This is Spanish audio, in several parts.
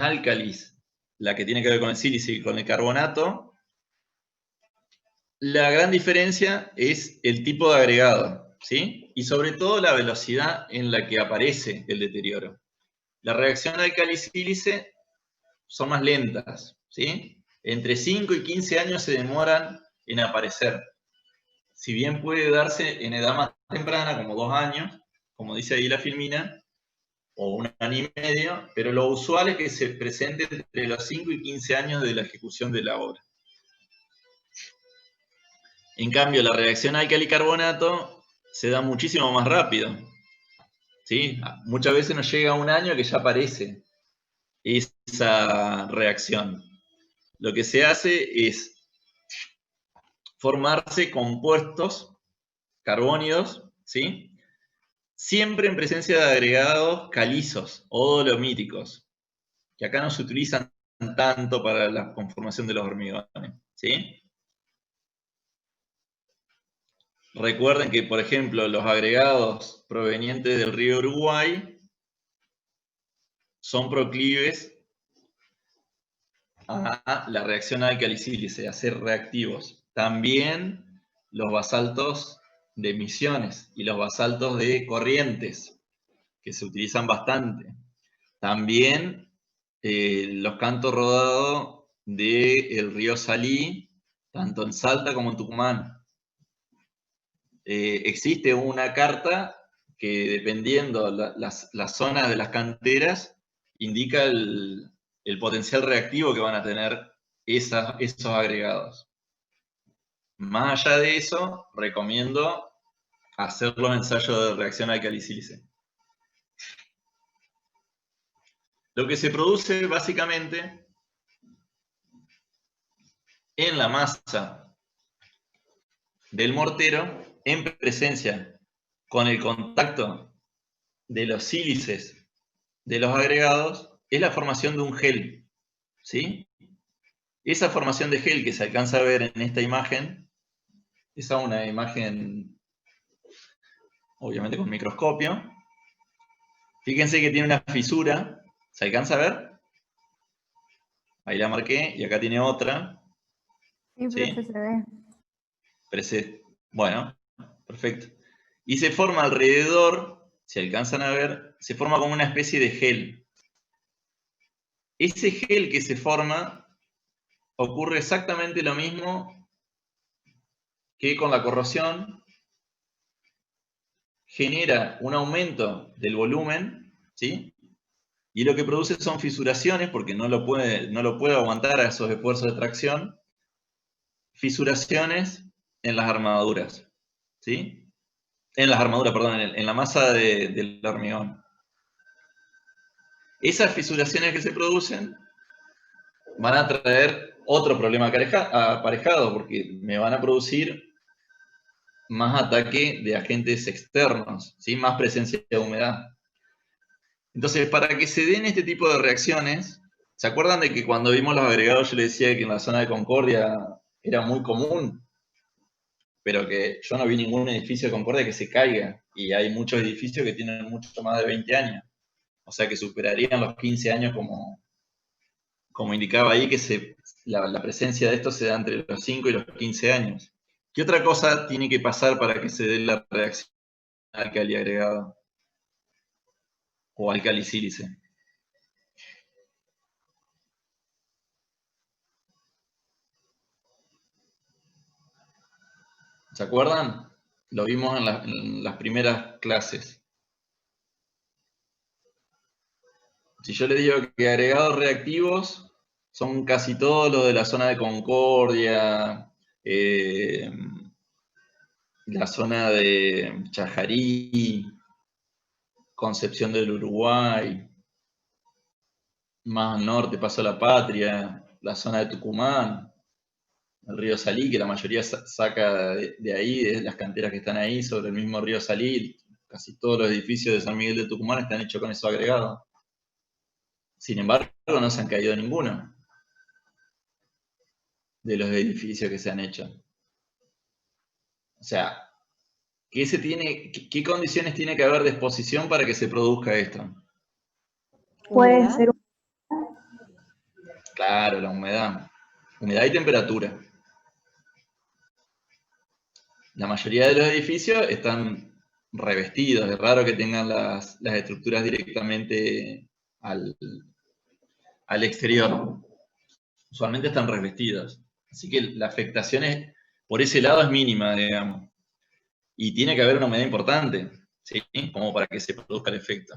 álcalis, la que tiene que ver con el sílice y con el carbonato, la gran diferencia es el tipo de agregado, ¿sí? Y sobre todo la velocidad en la que aparece el deterioro. La reacción álcali-sílice son más lentas, ¿sí? Entre 5 y 15 años se demoran en aparecer. Si bien puede darse en edad más temprana, como 2 años, como dice ahí la filmina, o 1 año y medio, pero lo usual es que se presente entre los 5 y 15 años de la ejecución de la obra. En cambio, la reacción álcali-carbonato se da muchísimo más rápido, ¿sí? Muchas veces nos llega a 1 año que ya aparece esa reacción. Lo que se hace es formarse compuestos carbónidos, ¿sí? Siempre en presencia de agregados calizos o dolomíticos, que acá no se utilizan tanto para la conformación de los hormigones, ¿sí? Recuerden que, por ejemplo, los agregados provenientes del río Uruguay son proclives a la reacción álcali-sílice, a ser reactivos. También los basaltos de Misiones y los basaltos de Corrientes, que se utilizan bastante. También los cantos rodados del río Salí, tanto en Salta como en Tucumán. Existe una carta que, dependiendo las zonas de las canteras, indica el potencial reactivo que van a tener esos agregados. Más allá de eso, recomiendo hacer los ensayos de reacción álcali-sílice. Lo que se produce básicamente en la masa del mortero, en presencia con el contacto de los sílices de los agregados, es la formación de un gel, ¿sí? Esa formación de gel que se alcanza a ver en esta imagen, esa es una imagen obviamente con microscopio. Fíjense que tiene una fisura, ¿se alcanza a ver? Ahí la marqué y acá tiene otra. Sí, profe, ¿Sí? se ve. Bueno, perfecto. Y se forma alrededor, si alcanzan a ver, se forma como una especie de gel. Ese gel que se forma ocurre exactamente lo mismo que con la corrosión, genera un aumento del volumen, ¿sí? Y lo que produce son fisuraciones, porque no lo puede aguantar a esos esfuerzos de tracción, fisuraciones en las armaduras, ¿sí? En las armaduras, perdón, en la masa del hormigón. Esas fisuraciones que se producen van a traer otro problema aparejado, porque me van a producir más ataque de agentes externos, ¿sí? Más presencia de humedad. Entonces, para que se den este tipo de reacciones, ¿se acuerdan de que cuando vimos los agregados yo les decía que en la zona de Concordia era muy común, pero que yo no vi ningún edificio de Concordia que se caiga, y hay muchos edificios que tienen mucho más de 20 años, o sea que superarían los 15 años como indicaba ahí, que la presencia de esto se da entre los 5 y los 15 años. ¿Qué otra cosa tiene que pasar para que se dé la reacción álcali agregado o álcali-sílice? ¿Se acuerdan? Lo vimos en las primeras clases. Si yo les digo que agregados reactivos son casi todos los de la zona de Concordia, la zona de Chajarí, Concepción del Uruguay, más al norte Paso La Patria, la zona de Tucumán, el río Salí, que la mayoría saca de ahí, de las canteras que están ahí, sobre el mismo río Salí. Casi todos los edificios de San Miguel de Tucumán están hechos con esos agregados. Sin embargo, no se han caído ninguno de los edificios que se han hecho. O sea, ¿qué condiciones tiene que haber de exposición para que se produzca esto? Puede ser Claro, la humedad. Humedad y temperatura. La mayoría de los edificios están revestidos. Es raro que tengan las estructuras directamente al exterior. Usualmente están revestidos. Así que la afectación por ese lado es mínima, digamos. Y tiene que haber una humedad importante, ¿sí? Como para que se produzca el efecto.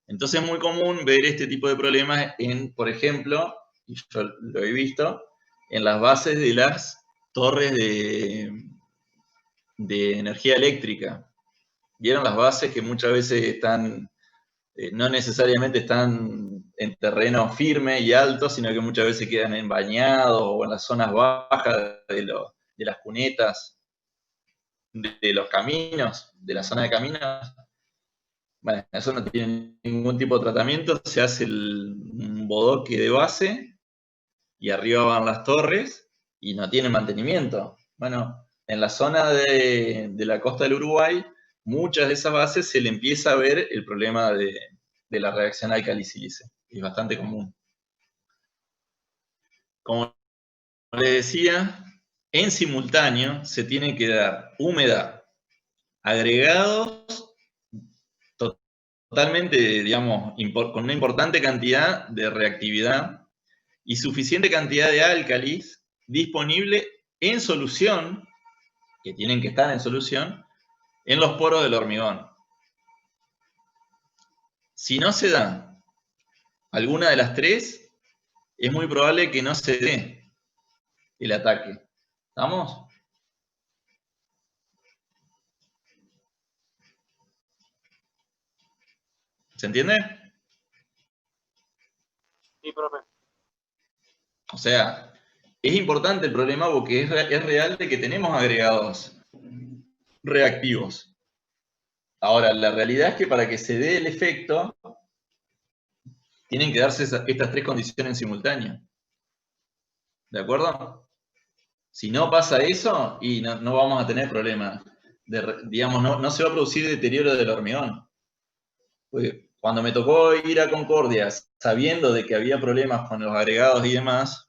Entonces es muy común ver este tipo de problemas en, por ejemplo, y yo lo he visto, en las bases de las torres de energía eléctrica. ¿Vieron las bases que muchas veces están, no necesariamente están en terreno firme y alto, sino que muchas veces quedan en bañados o en las zonas bajas de las cunetas, de los caminos, de la zona de caminos? Bueno, eso no tiene ningún tipo de tratamiento, se hace un bodoque de base y arriba van las torres y no tiene mantenimiento. Bueno, en la zona de la costa del Uruguay, muchas de esas bases se le empieza a ver el problema de la reacción álcali-sílice. Es bastante común. Como les decía, en simultáneo se tiene que dar humedad, agregados totalmente, digamos, con una importante cantidad de reactividad y suficiente cantidad de álcalis disponible en solución, que tienen que estar en solución, en los poros del hormigón. Si no se da alguna de las tres, es muy probable que no se dé el ataque. ¿Estamos? ¿Se entiende? Sí, profe. O sea, es importante el problema porque es real de que tenemos agregados reactivos. Ahora, la realidad es que para que se dé el efecto, tienen que darse estas tres condiciones en simultáneo. ¿De acuerdo? Si no pasa eso, y no vamos a tener problemas. Digamos, no se va a producir deterioro del hormigón. Pues, cuando me tocó ir a Concordia, sabiendo de que había problemas con los agregados y demás,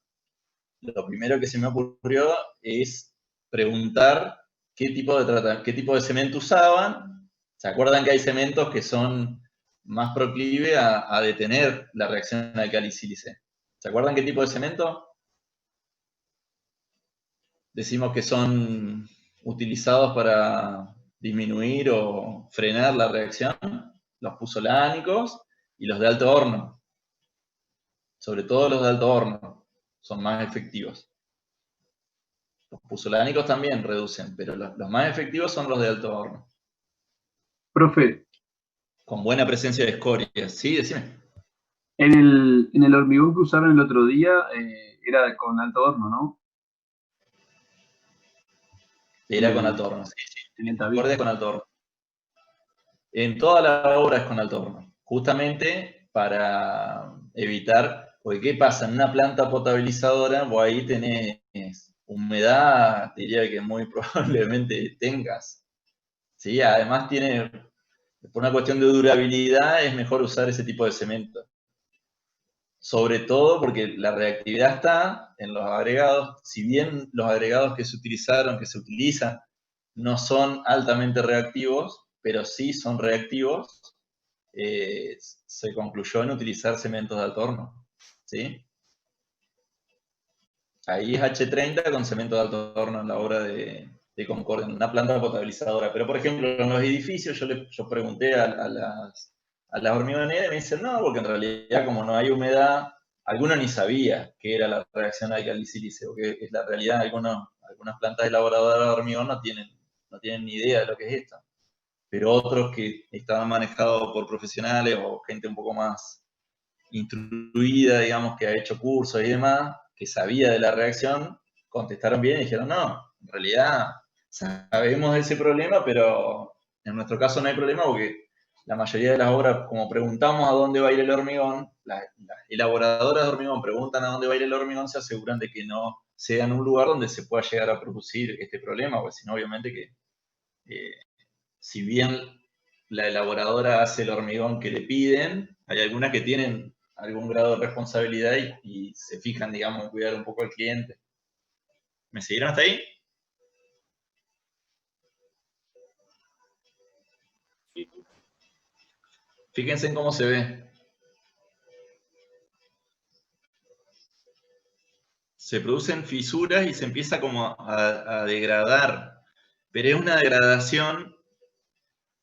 lo primero que se me ocurrió es preguntar qué tipo de cemento usaban. ¿Se acuerdan que hay cementos que son más proclive a detener la reacción alcali-sílice? ¿Se acuerdan qué tipo de cemento? Decimos que son utilizados para disminuir o frenar la reacción, los puzolánicos y los de alto horno. Sobre todo los de alto horno son más efectivos. Los puzolánicos también reducen, pero los más efectivos son los de alto horno. Profe, Con buena presencia de escoria. Sí, decime. en el hormigón que usaron el otro día era con alto horno, ¿no? Era con alto horno, sí, sí. En el Escoria es tabique. con alto horno. En toda la obra es con alto horno. Justamente para evitar, porque ¿qué pasa? En una planta potabilizadora, vos ahí tenés humedad, diría que muy probablemente tengas. ¿Sí? Además tiene, por una cuestión de durabilidad, es mejor usar ese tipo de cemento. Sobre todo porque la reactividad está en los agregados. Si bien los agregados que se utilizaron, que se utilizan, no son altamente reactivos, pero sí son reactivos, se concluyó en utilizar cementos de alto horno. ¿Sí? Ahí es H30 con cemento de alto horno en la obra de Concordia, en una planta potabilizadora. Pero, por ejemplo, en los edificios yo pregunté a las hormigoneras y me dicen, no, porque en realidad como no hay humedad, algunos ni sabía qué era la reacción alcali-sílice, porque es la realidad, algunas plantas elaboradoras de hormigón no tienen ni idea de lo que es esto. Pero otros que estaban manejados por profesionales o gente un poco más instruida, digamos, que ha hecho cursos y demás, que sabía de la reacción, contestaron bien y dijeron, no, en realidad sabemos de ese problema, pero en nuestro caso no hay problema porque la mayoría de las obras, como preguntamos a dónde va a ir el hormigón, las elaboradoras de hormigón preguntan a dónde va a ir el hormigón, se aseguran de que no sea en un lugar donde se pueda llegar a producir este problema, porque si no, obviamente que si bien la elaboradora hace el hormigón que le piden, hay algunas que tienen algún grado de responsabilidad y se fijan, digamos, en cuidar un poco al cliente. ¿Me siguieron hasta ahí? Fíjense en cómo se ve. Se producen fisuras y se empieza como a degradar. Pero es una degradación.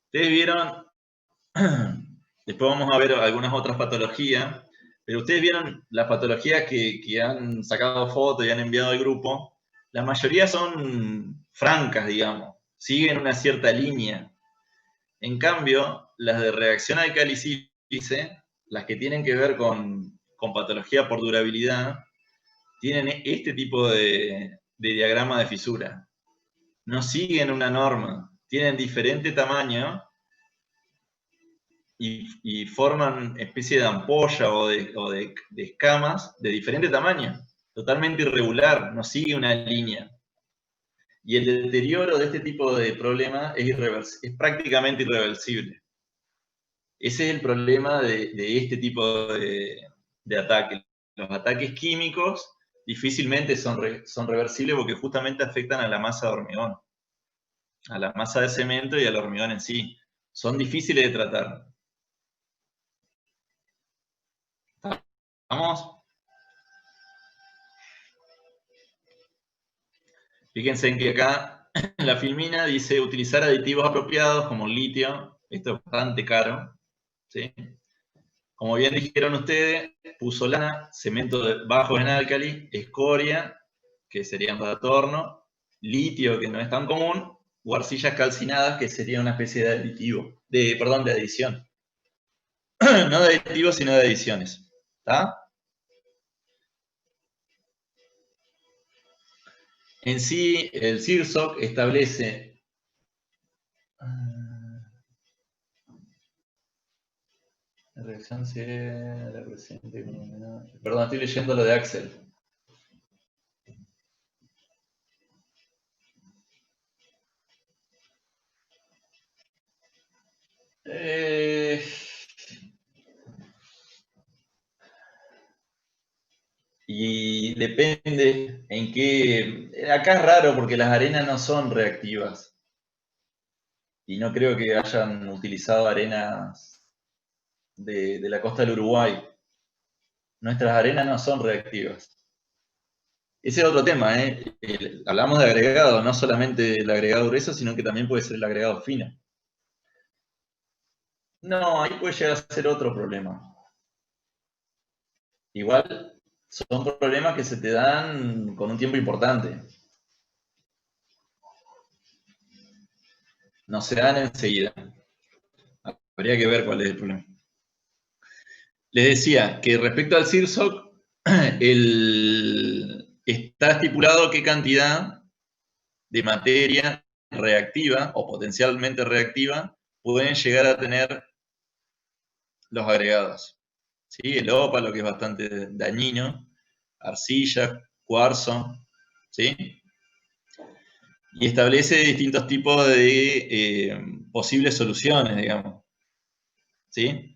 Ustedes vieron, después vamos a ver algunas otras patologías, pero ustedes vieron las patologías que han sacado fotos y han enviado al grupo. La mayoría son francas, digamos, siguen una cierta línea. En cambio, las de reacción alcali-sílice, las que tienen que ver con patología por durabilidad, tienen este tipo de diagrama de fisura. No siguen una norma, tienen diferente tamaño y forman especie de ampolla o de escamas de diferente tamaño, totalmente irregular, no sigue una línea. Y el deterioro de este tipo de problema es prácticamente irreversible. Ese es el problema de este tipo de ataque. Los ataques químicos difícilmente son reversibles porque justamente afectan a la masa de hormigón, a la masa de cemento y al hormigón en sí. Son difíciles de tratar. ¿Vamos? Fíjense en que acá la filmina dice utilizar aditivos apropiados como litio. Esto es bastante caro, ¿sí? Como bien dijeron ustedes, pusolana, cemento bajo en álcali, escoria, que serían de adorno, litio, que no es tan común, o arcillas calcinadas, que sería una especie de aditivo, de adición. No de aditivos, sino de adiciones. ¿Está? En sí, el CIRSOC establece... La reacción sería la presente... Perdón, estoy leyendo lo de Axel. Y depende en qué... Acá es raro porque las arenas no son reactivas. Y no creo que hayan utilizado arenas de la costa del Uruguay. Nuestras arenas no son reactivas. Ese es otro tema, ¿eh? Hablamos de agregado, no solamente el agregado grueso, sino que también puede ser el agregado fino. No, ahí puede llegar a ser otro problema. Igual son problemas que se te dan con un tiempo importante. No se dan enseguida. Habría que ver cuál es el problema. Les decía que respecto al CIRSOC, está estipulado qué cantidad de materia reactiva o potencialmente reactiva pueden llegar a tener los agregados. ¿Sí? El ópalo, que es bastante dañino, arcilla, cuarzo, ¿sí? Y establece distintos tipos de posibles soluciones, digamos. ¿Sí?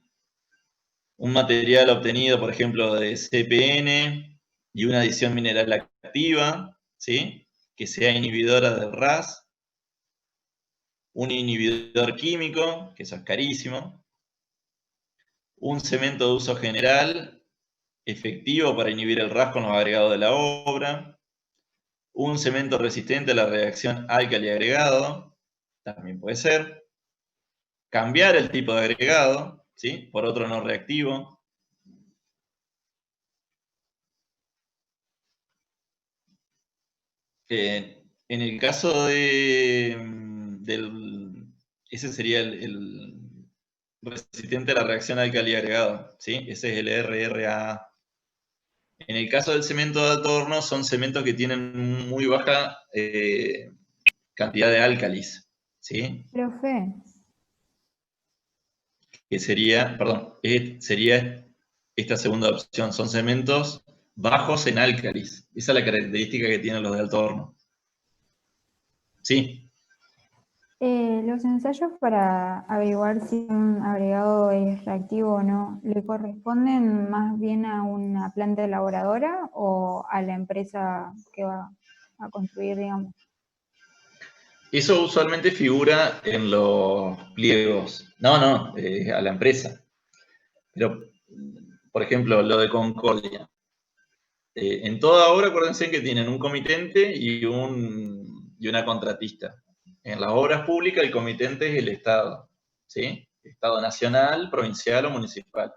Un material obtenido, por ejemplo, de CPN y una adición mineral activa, ¿sí? Que sea inhibidora del RAS, un inhibidor químico, que eso es carísimo, un cemento de uso general, efectivo para inhibir el RAS con los agregados de la obra, un cemento resistente a la reacción álcali agregado, también puede ser, cambiar el tipo de agregado, ¿sí? Por otro no reactivo. En el caso ese sería el resistente a la reacción álcali agregado, ¿sí? Ese es el RRA. En el caso del cemento de alto horno, son cementos que tienen muy baja cantidad de álcalis, ¿sí? Profe, Que sería, perdón, sería esta segunda opción, son cementos bajos en álcalis. Esa es la característica que tienen los de alto horno. Sí. Los ensayos para averiguar si un agregado es reactivo o no, ¿le corresponden más bien a una planta elaboradora o a la empresa que va a construir, digamos? Eso usualmente figura en los pliegos. No, a la empresa. Pero, por ejemplo, lo de Concordia. En toda obra, acuérdense que tienen un comitente y una contratista. En las obras públicas, el comitente es el Estado, ¿sí? Estado nacional, provincial o municipal.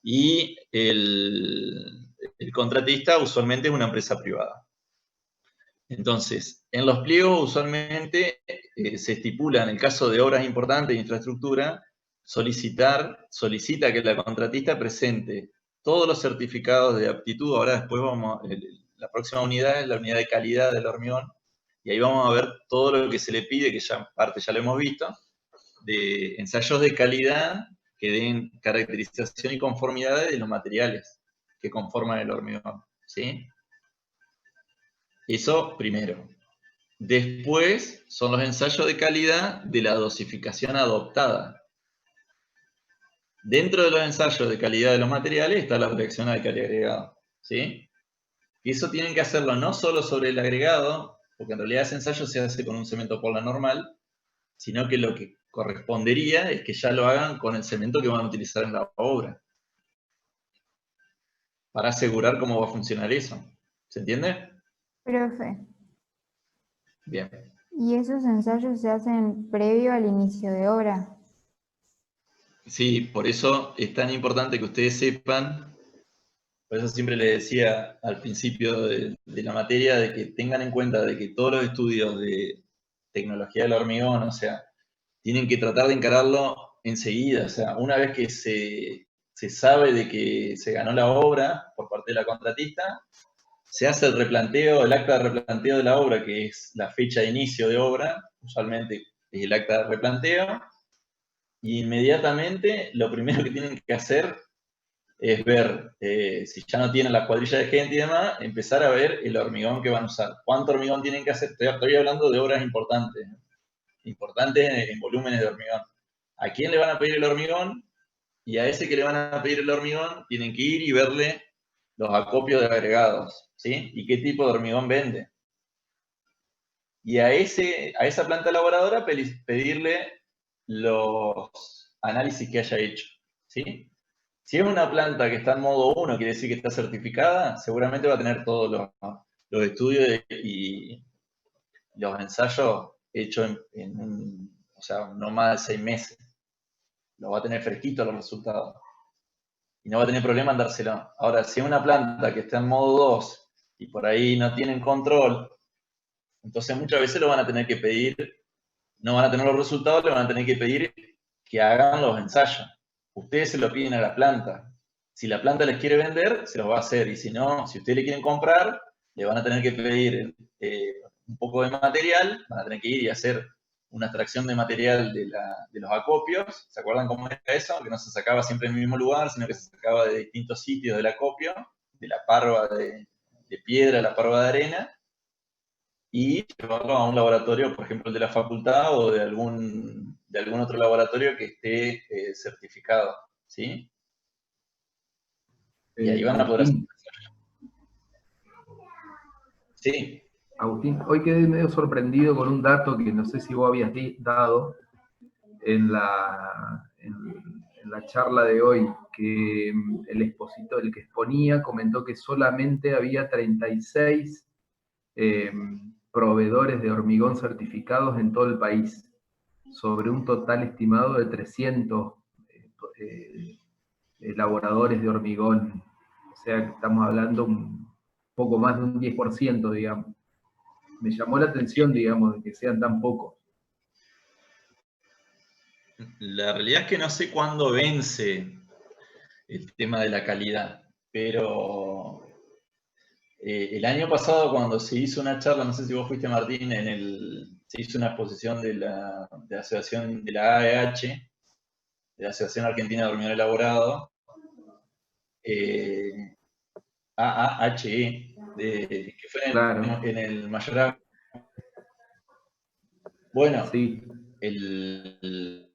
Y el contratista usualmente es una empresa privada. Entonces, en los pliegos usualmente se estipula, en el caso de obras importantes de infraestructura, solicita que la contratista presente todos los certificados de aptitud. Ahora después la próxima unidad es la unidad de calidad del hormigón, y ahí vamos a ver todo lo que se le pide, que ya parte ya lo hemos visto, de ensayos de calidad que den caracterización y conformidad de los materiales que conforman el hormigón, ¿sí? Eso primero. Después son los ensayos de calidad de la dosificación adoptada. Dentro de los ensayos de calidad de los materiales está la reacción al alcali agregado, ¿sí? Y eso tienen que hacerlo no solo sobre el agregado, porque en realidad ese ensayo se hace con un cemento Portland normal, sino que lo que correspondería es que ya lo hagan con el cemento que van a utilizar en la obra, para asegurar cómo va a funcionar eso. ¿Se entiende? Profe, Bien. ¿y esos ensayos se hacen previo al inicio de obra? Sí, por eso es tan importante que ustedes sepan. Por eso siempre les decía al principio de la materia de que tengan en cuenta de que todos los estudios de tecnología del hormigón, o sea, tienen que tratar de encararlo enseguida. O sea, una vez que se sabe de que se ganó la obra por parte de la contratista, se hace el replanteo, el acta de replanteo de la obra, que es la fecha de inicio de obra, usualmente es el acta de replanteo, y inmediatamente lo primero que tienen que hacer es ver, si ya no tienen la cuadrilla de gente y demás, empezar a ver el hormigón que van a usar. ¿Cuánto hormigón tienen que hacer? Estoy hablando de obras importantes, importantes en volúmenes de hormigón. ¿A quién le van a pedir el hormigón? Y a ese que le van a pedir el hormigón, tienen que ir y verle los acopios de agregados, ¿sí? Y qué tipo de hormigón vende. Y a esa planta elaboradora pedirle los análisis que haya hecho, ¿sí? Si es una planta que está en modo 1, quiere decir que está certificada, seguramente va a tener todos los estudios y los ensayos hechos o sea, no más de 6 meses. Lo va a tener fresquito los resultados. Y no va a tener problema en dárselo. Ahora, si es una planta que está en modo 2 y por ahí no tienen control, entonces muchas veces lo van a tener que pedir, no van a tener los resultados, le van a tener que pedir que hagan los ensayos. Ustedes se lo piden a la planta. Si la planta les quiere vender, se los va a hacer. Y si no, si ustedes le quieren comprar, le van a tener que pedir un poco de material, van a tener que ir y hacer una extracción de material de los acopios. ¿Se acuerdan cómo era eso? Que no se sacaba siempre en el mismo lugar, sino que se sacaba de distintos sitios del acopio, de la parva de piedra, la parva de arena, y llevarlo a un laboratorio, por ejemplo, el de la facultad o de algún otro laboratorio que esté certificado, ¿sí? Y ahí van a poder hacer. Agustín, Sí, Agustín, hoy quedé medio sorprendido con un dato que no sé si vos habías dado en la charla de hoy, que el expositor, el que exponía, comentó que solamente había 36 eh, proveedores de hormigón certificados en todo el país, sobre un total estimado de 300 elaboradores de hormigón. O sea que estamos hablando un poco más de un 10%, digamos. Me llamó la atención, digamos, de que sean tan pocos. la realidad es que no sé cuándo vence el tema de la calidad, pero el año pasado cuando se hizo una charla, no sé si vos fuiste Martín, se hizo una exposición de la asociación de la AEH, de la Asociación Argentina de Hormigón Elaborado, AAHE, que fue Claro. en el Mayorazgo. Bueno, Sí, el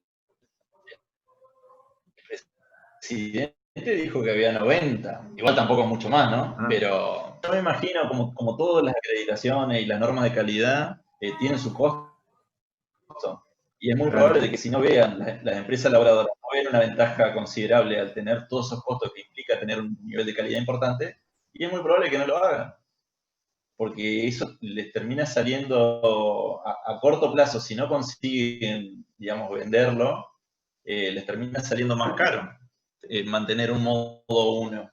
presidente dijo que había 90, igual tampoco es mucho más, ¿no? ah, Pero yo me imagino, como todas las acreditaciones y las normas de calidad tienen su costo, y es muy probable de claro. que si no vean, las empresas laboradoras no ven una ventaja considerable al tener todos esos costos que implica tener un nivel de calidad importante, y es muy probable que no lo hagan, porque eso les termina saliendo a corto plazo, si no consiguen, digamos, venderlo, les termina saliendo más caro mantener un modo 1.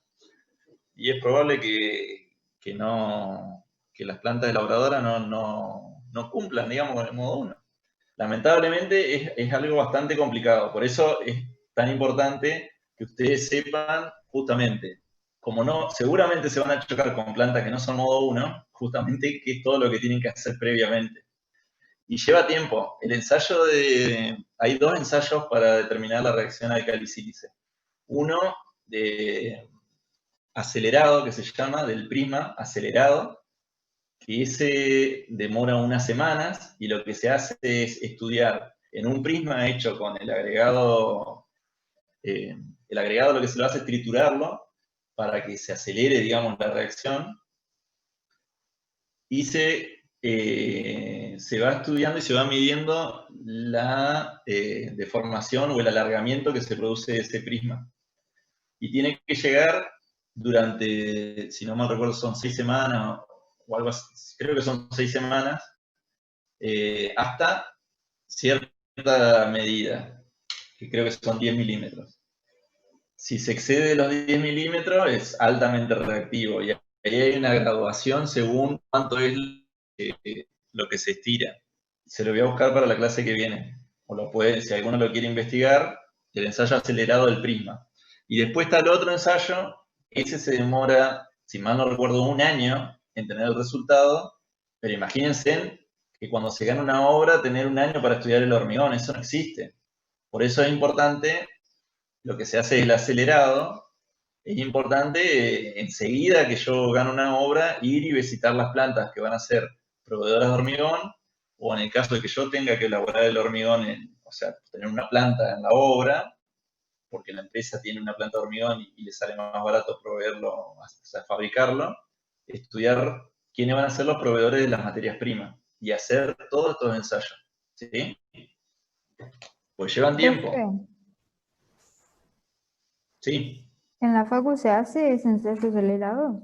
Y es probable que no, que las plantas elaboradoras no cumplan, digamos, con el modo 1. Lamentablemente es algo bastante complicado, por eso es tan importante que ustedes sepan justamente, como no, seguramente se van a chocar con plantas que no son modo 1, justamente qué es todo lo que tienen que hacer previamente. Y lleva tiempo. Hay 2 ensayos para determinar la reacción alcali-sílice. Uno de acelerado, que se llama, del prisma acelerado, que ese demora unas semanas y lo que se hace es estudiar en un prisma hecho con el agregado lo que se lo hace es triturarlo para que se acelere, digamos, la reacción y se va estudiando y se va midiendo la deformación o el alargamiento que se produce de ese prisma. Y tiene que llegar durante, si no mal recuerdo, son 6 semanas o algo así, creo que son 6 semanas, hasta cierta medida, que creo que son 10 milímetros. Si se excede los 10 milímetros es altamente reactivo y ahí hay una graduación según cuánto es lo que se estira. Se lo voy a buscar para la clase que viene, o lo puede, si alguno lo quiere investigar, el ensayo acelerado del prisma. Y después está el otro ensayo, ese se demora, si mal no recuerdo, 1 año en tener el resultado, pero imagínense que cuando se gana una obra, tener 1 año para estudiar el hormigón, eso no existe. Por eso es importante, lo que se hace es el acelerado, es importante enseguida que yo gano una obra, ir y visitar las plantas que van a ser proveedoras de hormigón, o en el caso de que yo tenga que elaborar el hormigón, o sea, tener una planta en la obra, porque la empresa tiene una planta de hormigón y le sale más barato proveerlo, o sea, fabricarlo, estudiar quiénes van a ser los proveedores de las materias primas y hacer todos estos ensayos. ¿Sí? Pues llevan Profe, tiempo. Sí. ¿en la facu se hace ese ensayo acelerado?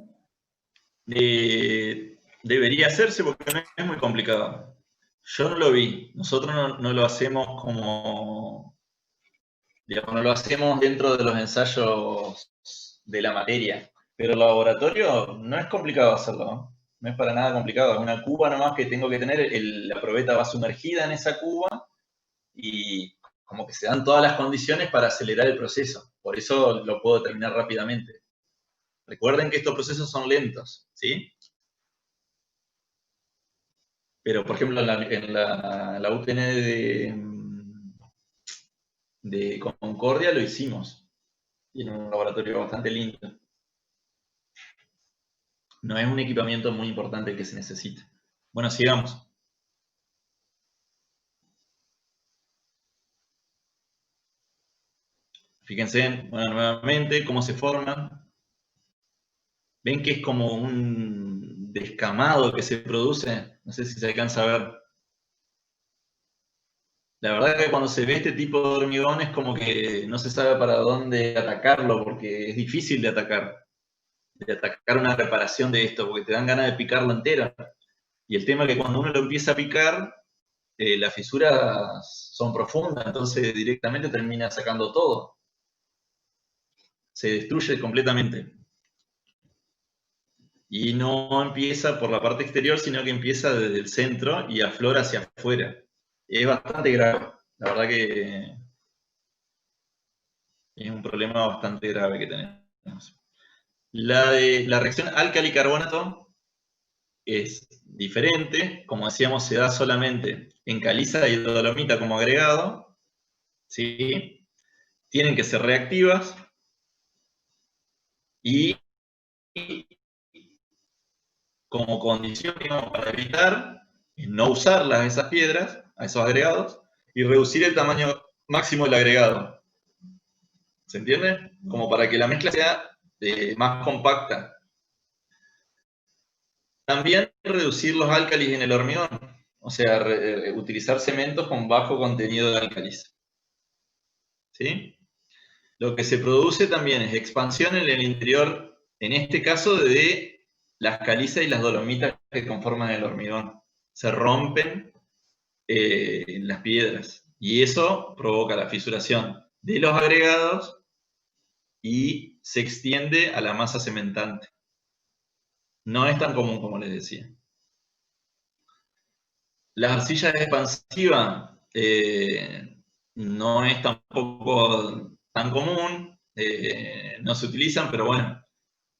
Debería hacerse porque no es muy complicado. Yo no lo vi. Nosotros no lo hacemos como, digamos, no lo hacemos dentro de los ensayos de la materia. Pero el laboratorio no es complicado hacerlo, ¿no? No es para nada complicado. Es una cuba nomás que tengo que tener, la probeta va sumergida en esa cuba y como que se dan todas las condiciones para acelerar el proceso. Por eso lo puedo terminar rápidamente. Recuerden que estos procesos son lentos, ¿sí? Pero, por ejemplo, en la UTN de Concordia lo hicimos. Y en un laboratorio bastante lindo. No es un equipamiento muy importante el que se necesita. Bueno, sigamos. Fíjense, bueno, nuevamente, cómo se forman. ¿Ven que es como un descamado que se produce? No sé si se alcanza a ver. La verdad que cuando se ve este tipo de hormigón es como que no se sabe para dónde atacarlo porque es difícil de atacar una reparación de esto, porque te dan ganas de picarlo entero. Y el tema es que cuando uno lo empieza a picar, las fisuras son profundas, entonces directamente termina sacando todo. Se destruye completamente. Y no empieza por la parte exterior, sino que empieza desde el centro y aflora hacia afuera. Es bastante grave. La verdad que es un problema bastante grave que tenemos. La reacción álcali-carbonato es diferente. Como decíamos, se da solamente en caliza y dolomita como agregado. ¿Sí? Tienen que ser reactivas y como condición, digamos, para evitar no usarlas esas piedras, a esos agregados, y reducir el tamaño máximo del agregado. ¿Se entiende? Como para que la mezcla sea más compacta. También reducir los álcalis en el hormigón, o sea, utilizar cementos con bajo contenido de álcalis. ¿Sí? Lo que se produce también es expansión en el interior, en este caso de las calizas y las dolomitas que conforman el hormigón. Se rompen las piedras y eso provoca la fisuración de los agregados y se extiende a la masa cementante. No es tan común como les decía. Las arcillas expansivas no es tampoco tan común, no se utilizan, pero bueno,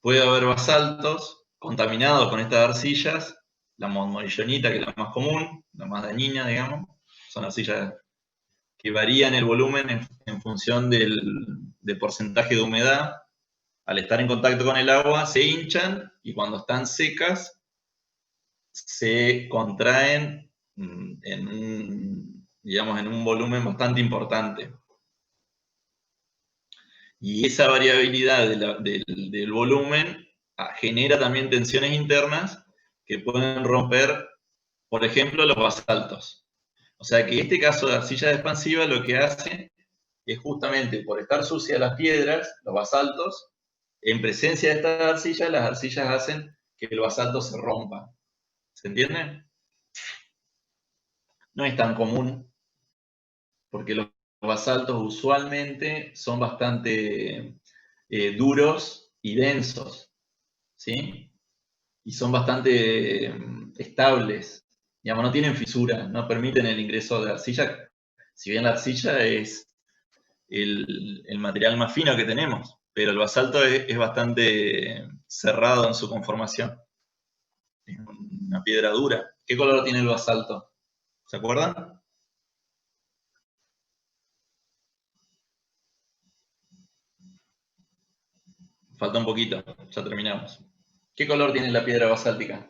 puede haber basaltos contaminados con estas arcillas, la monmorillonita, que es la más común, la más dañina, digamos, son arcillas que varían el volumen en función del porcentaje de humedad. Al estar en contacto con el agua se hinchan y cuando están secas se contraen en un volumen bastante importante. Y esa variabilidad del volumen genera también tensiones internas que pueden romper, por ejemplo, los basaltos. O sea que este caso de arcilla expansiva lo que hace es justamente por estar sucias las piedras, los basaltos, en presencia de estas arcillas, las arcillas hacen que el basalto se rompa. ¿Se entiende? No es tan común, porque los basaltos usualmente son bastante duros y densos, ¿sí? Y son bastante estables. Digamos, no tienen fisura, no permiten el ingreso de arcilla. Si bien la arcilla es el material más fino que tenemos, pero el basalto es bastante cerrado en su conformación. Es una piedra dura. ¿Qué color tiene el basalto? ¿Se acuerdan? Falta un poquito, ya terminamos. ¿Qué color tiene la piedra basáltica?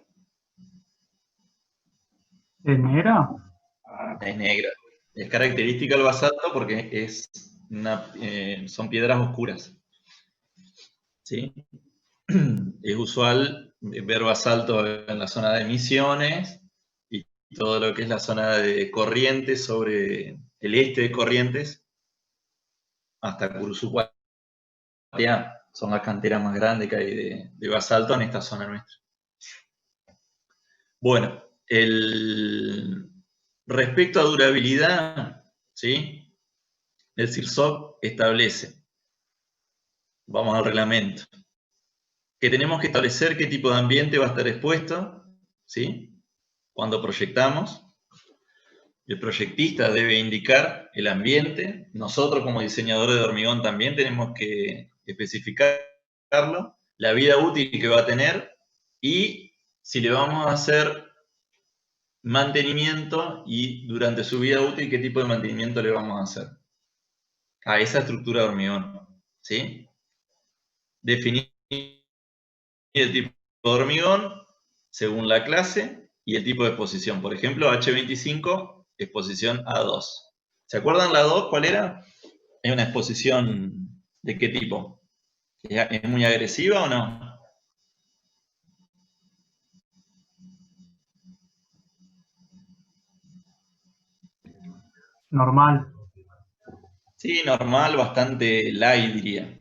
¿Es negra? Es negra. Es característica del basalto porque son piedras oscuras. ¿Sí? Es usual ver basalto en la zona de Misiones y todo lo que es la zona de Corrientes, sobre el este de Corrientes, hasta Curuzú. Son las canteras más grandes que hay de basalto en esta zona nuestra. Bueno, respecto a durabilidad, ¿sí? El CIRSOC establece, vamos al reglamento, que tenemos que establecer qué tipo de ambiente va a estar expuesto, ¿sí? Cuando proyectamos. El proyectista debe indicar el ambiente. Nosotros como diseñadores de hormigón también tenemos que especificarlo, la vida útil que va a tener y si le vamos a hacer mantenimiento y durante su vida útil qué tipo de mantenimiento le vamos a hacer a esa estructura de hormigón, ¿sí? Definir el tipo de hormigón según la clase y el tipo de exposición. Por ejemplo, H25, exposición A2. ¿Se acuerdan la A2 cuál era? ¿Es una exposición de qué tipo? ¿Es muy agresiva o no? Normal. Sí, normal, bastante light diría.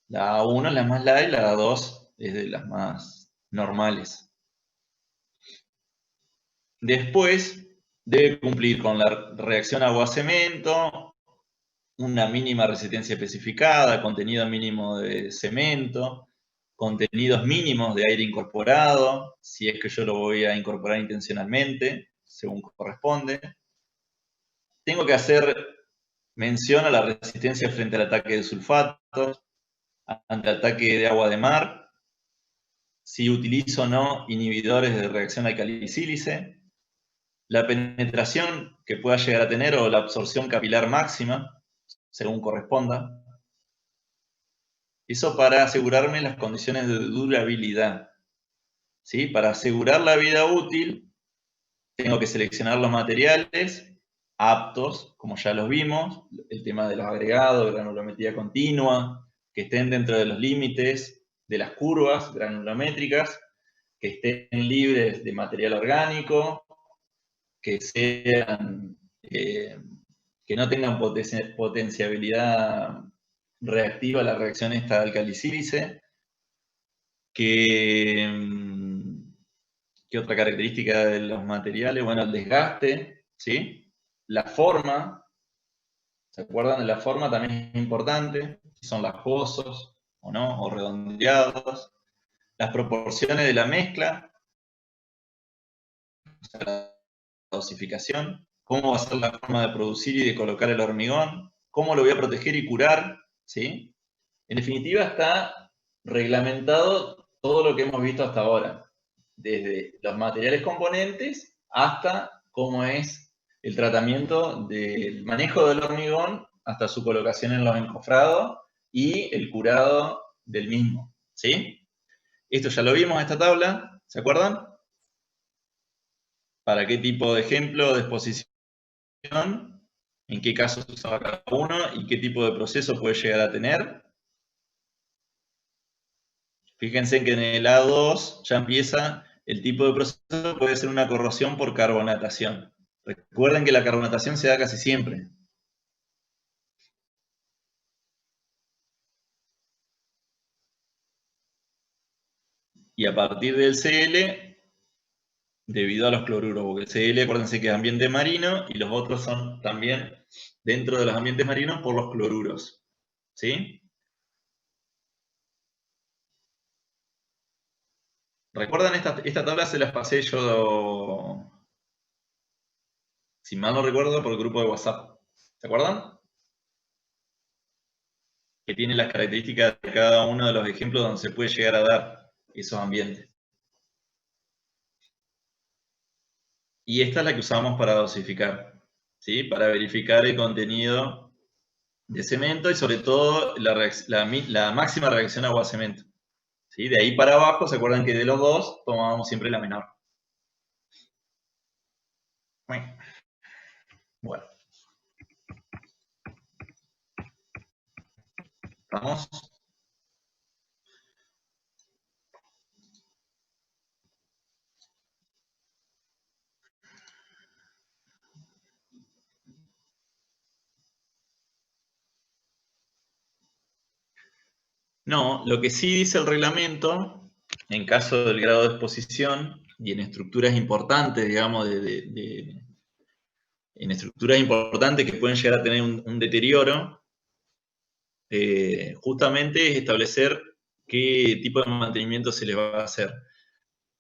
La A1 es la más light, la A2 es de las más normales. Después debe cumplir con la reacción agua-cemento, una mínima resistencia especificada, contenido mínimo de cemento, contenidos mínimos de aire incorporado, si es que yo lo voy a incorporar intencionalmente, según corresponde. Tengo que hacer mención a la resistencia frente al ataque de sulfatos, ante el ataque de agua de mar, si utilizo o no inhibidores de reacción alcali-sílice, la penetración que pueda llegar a tener o la absorción capilar máxima, según corresponda. Eso para asegurarme las condiciones de durabilidad. ¿Sí? Para asegurar la vida útil, tengo que seleccionar los materiales aptos, como ya los vimos, el tema de los agregados, granulometría continua, que estén dentro de los límites de las curvas granulométricas, que estén libres de material orgánico, que sean, que no tengan potenciabilidad reactiva a la reacción esta de alcalicílice, ¿qué otra característica de los materiales? Bueno, el desgaste, ¿sí? La forma, ¿se acuerdan de la forma? También es importante, si son lajosos o no, o redondeados. Las proporciones de la mezcla, o sea, la dosificación, cómo va a ser la forma de producir y de colocar el hormigón, cómo lo voy a proteger y curar, ¿sí? En definitiva, está reglamentado todo lo que hemos visto hasta ahora, desde los materiales componentes hasta cómo es el tratamiento del manejo del hormigón hasta su colocación en los encofrados y el curado del mismo, ¿sí? Esto ya lo vimos en esta tabla, ¿se acuerdan? ¿Para qué tipo de ejemplo de exposición? ¿En qué casos se usaba cada uno? ¿Y qué tipo de proceso puede llegar a tener? Fíjense que en el A2 ya empieza el tipo de proceso, puede ser una corrosión por carbonatación. Recuerden que la carbonatación se da casi siempre. Y a partir del Cl, debido a los cloruros, porque el Cl, acuérdense que es ambiente marino, y los otros son también dentro de los ambientes marinos por los cloruros. ¿Sí? ¿Recuerdan esta tabla? Se las pasé yo, si mal no recuerdo, por el grupo de WhatsApp. ¿Se acuerdan? Que tiene las características de cada uno de los ejemplos donde se puede llegar a dar esos ambientes. Y esta es la que usamos para dosificar, ¿sí? Para verificar el contenido de cemento y sobre todo la máxima reacción agua-cemento. ¿Sí? De ahí para abajo, ¿se acuerdan que de los dos tomábamos siempre la menor? Bueno. ¿Estamos? No, lo que sí dice el reglamento, en caso del grado de exposición y en estructuras importantes, digamos, en estructuras importantes que pueden llegar a tener un deterioro, justamente es establecer qué tipo de mantenimiento se les va a hacer.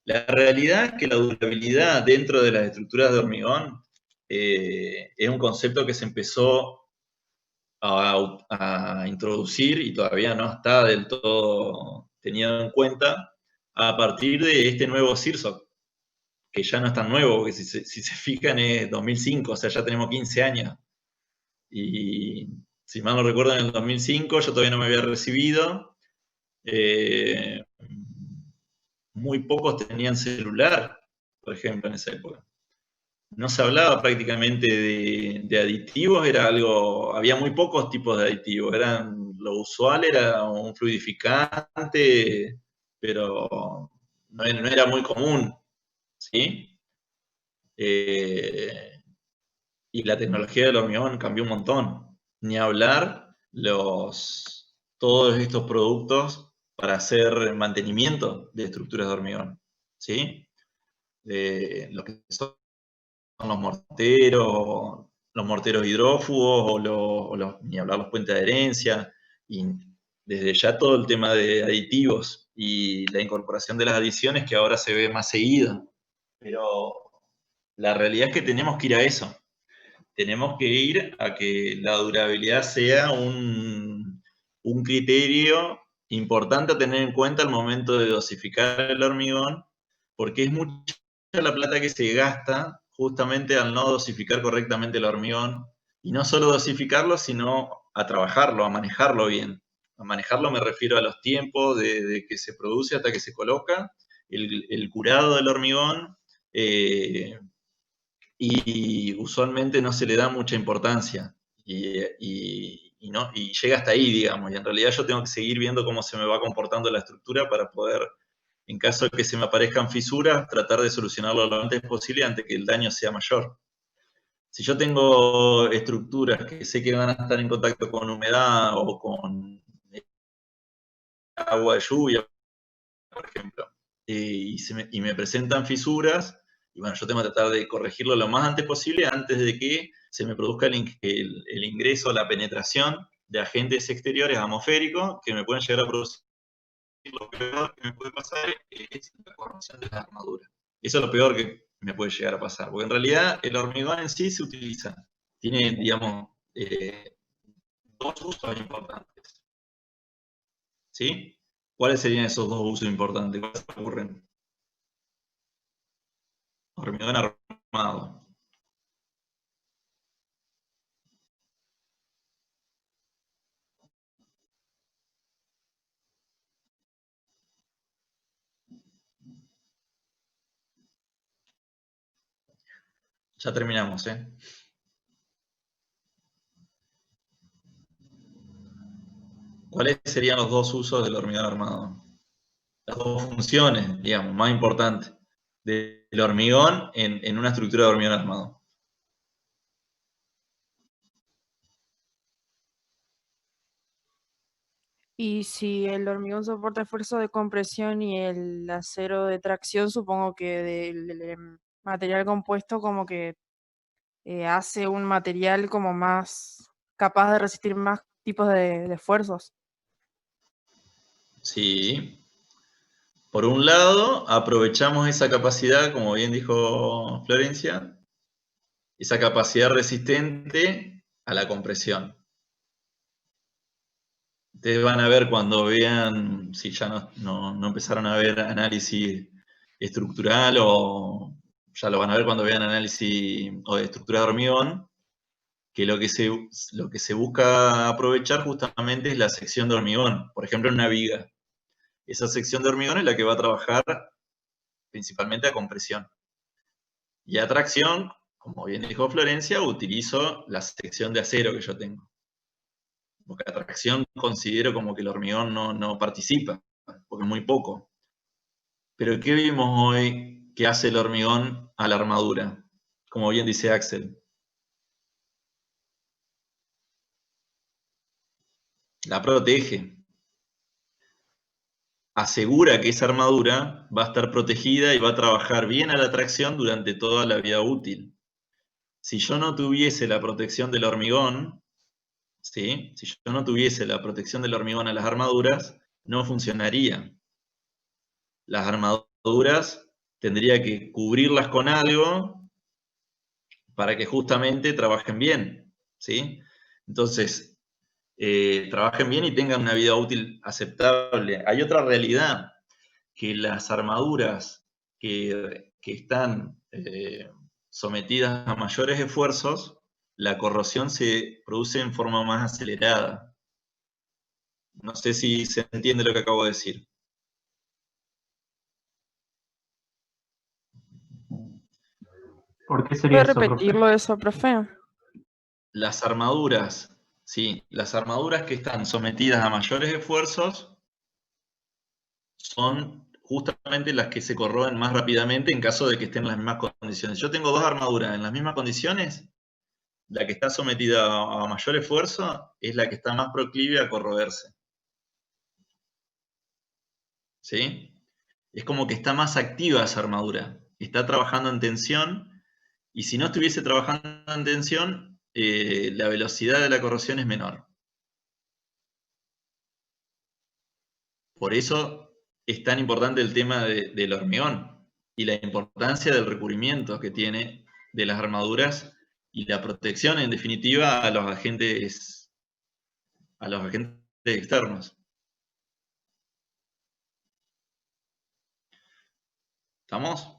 La realidad es que la durabilidad dentro de las estructuras de hormigón es un concepto que se empezó a introducir y todavía no está del todo tenido en cuenta a partir de este nuevo CIRSOC, que ya no es tan nuevo, porque si se fijan es 2005, o sea, ya tenemos 15 años. Y si mal no recuerdo, en el 2005 yo todavía no me había recibido. Muy pocos tenían celular, por ejemplo, en esa época. No se hablaba prácticamente de aditivos, era algo, había muy pocos tipos de aditivos, lo usual era un fluidificante, pero no era muy común, ¿sí? Y la tecnología del hormigón cambió un montón. Ni hablar todos estos productos para hacer mantenimiento de estructuras de hormigón, ¿sí? Lo que son los morteros hidrófugos ni hablar los puentes de adherencia, y desde ya todo el tema de aditivos y la incorporación de las adiciones que ahora se ve más seguido. Pero la realidad es que tenemos que ir a eso. Tenemos que ir a que la durabilidad sea un criterio importante a tener en cuenta al momento de dosificar el hormigón, porque es mucha la plata que se gasta justamente al no dosificar correctamente el hormigón, y no solo dosificarlo, sino a trabajarlo, a manejarlo bien. A manejarlo me refiero a los tiempos de que se produce hasta que se coloca, el curado del hormigón, y usualmente no se le da mucha importancia. Y llega hasta ahí, digamos, y en realidad yo tengo que seguir viendo cómo se me va comportando la estructura para poder, en caso de que se me aparezcan fisuras, tratar de solucionarlo lo antes posible antes que el daño sea mayor. Si yo tengo estructuras que sé que van a estar en contacto con humedad o con agua de lluvia, por ejemplo, y me presentan fisuras, y bueno, yo tengo que tratar de corregirlo lo más antes posible antes de que se me produzca el ingreso, la penetración de agentes exteriores atmosféricos que me pueden llegar a producir. Lo peor que me puede pasar es la corrosión de la armadura. Eso es lo peor que me puede llegar a pasar, porque en realidad el hormigón en sí se utiliza. Tiene, digamos, dos usos importantes. ¿Sí? ¿Cuáles serían esos dos usos importantes? ¿Cuáles ocurren? Hormigón armado. Ya terminamos, ¿eh? ¿Cuáles serían los dos usos del hormigón armado? Las dos funciones, digamos, más importantes del hormigón en una estructura de hormigón armado. Y si el hormigón soporta esfuerzo de compresión y el acero de tracción, supongo que del material compuesto como que hace un material como más capaz de resistir más tipos de esfuerzos. Sí. Por un lado, aprovechamos esa capacidad, como bien dijo Florencia, esa capacidad resistente a la compresión. Ustedes van a ver cuando vean, si ya no empezaron a ver análisis estructural o ya lo van a ver cuando vean análisis o de estructura de hormigón, que lo que se busca aprovechar justamente es la sección de hormigón, por ejemplo en una viga. Esa sección de hormigón es la que va a trabajar principalmente a compresión. Y a tracción, como bien dijo Florencia, utilizo la sección de acero que yo tengo. Porque a tracción considero como que el hormigón no participa, porque es muy poco. Pero ¿qué vimos hoy que hace el hormigón a la armadura? Como bien dice Axel. La protege. Asegura que esa armadura va a estar protegida y va a trabajar bien a la tracción durante toda la vida útil. Si yo no tuviese la protección del hormigón, ¿sí? Si yo no tuviese la protección del hormigón a las armaduras, no funcionaría. Las armaduras tendría que cubrirlas con algo para que justamente trabajen bien, ¿sí? Entonces, trabajen bien y tengan una vida útil aceptable. Hay otra realidad, que las armaduras que están sometidas a mayores esfuerzos, la corrosión se produce en forma más acelerada. No sé si se entiende lo que acabo de decir. ¿Por qué sería ¿Puede eso, profe? repetirlo eso, profe? Las armaduras, sí, las armaduras que están sometidas a mayores esfuerzos son justamente las que se corroen más rápidamente en caso de que estén en las mismas condiciones. Yo tengo dos armaduras en las mismas condiciones, la que está sometida a mayor esfuerzo es la que está más proclive a corroerse. ¿Sí? Es como que está más activa esa armadura, está trabajando en tensión, y si no estuviese trabajando en tensión, la velocidad de la corrosión es menor. Por eso es tan importante el tema del hormigón y la importancia del recubrimiento que tiene de las armaduras y la protección, en definitiva, a los agentes externos. ¿Estamos?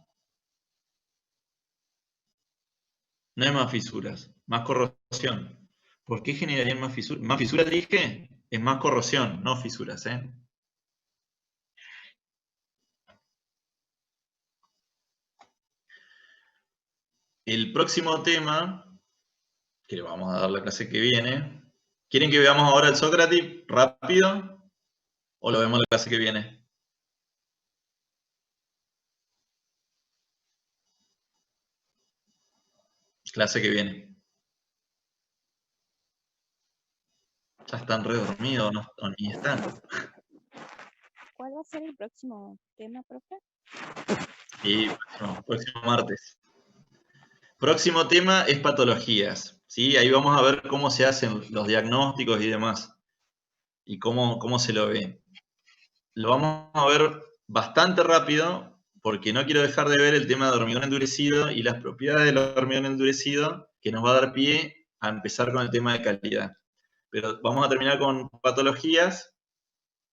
No hay más fisuras, más corrosión. ¿Por qué generarían más fisuras? ¿Más fisuras dije? Es más corrosión, no fisuras, ¿eh? el próximo tema, que le vamos a dar la clase que viene, ¿quieren que veamos ahora el Sócrates rápido? ¿O lo vemos la clase que viene? Clase que viene. Ya están re dormidos, no, o ni están. ¿Cuál va a ser el próximo tema, profe? Y próximo martes. Próximo tema es patologías, ¿sí? Ahí vamos a ver cómo se hacen los diagnósticos y demás. Y cómo se lo ve. Lo vamos a ver bastante rápido, porque no quiero dejar de ver el tema de hormigón endurecido y las propiedades del hormigón endurecido, que nos va a dar pie a empezar con el tema de calidad. Pero vamos a terminar con patologías,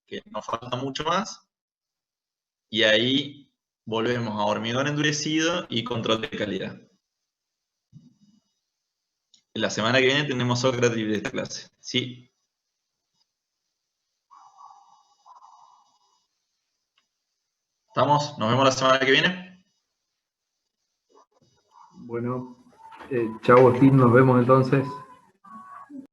que nos falta mucho más, y ahí volvemos a hormigón endurecido y control de calidad. La semana que viene tenemos Sócrates de esta clase. Sí. ¿Estamos? ¿Nos vemos la semana que viene? Bueno, chao Agustín, nos vemos entonces.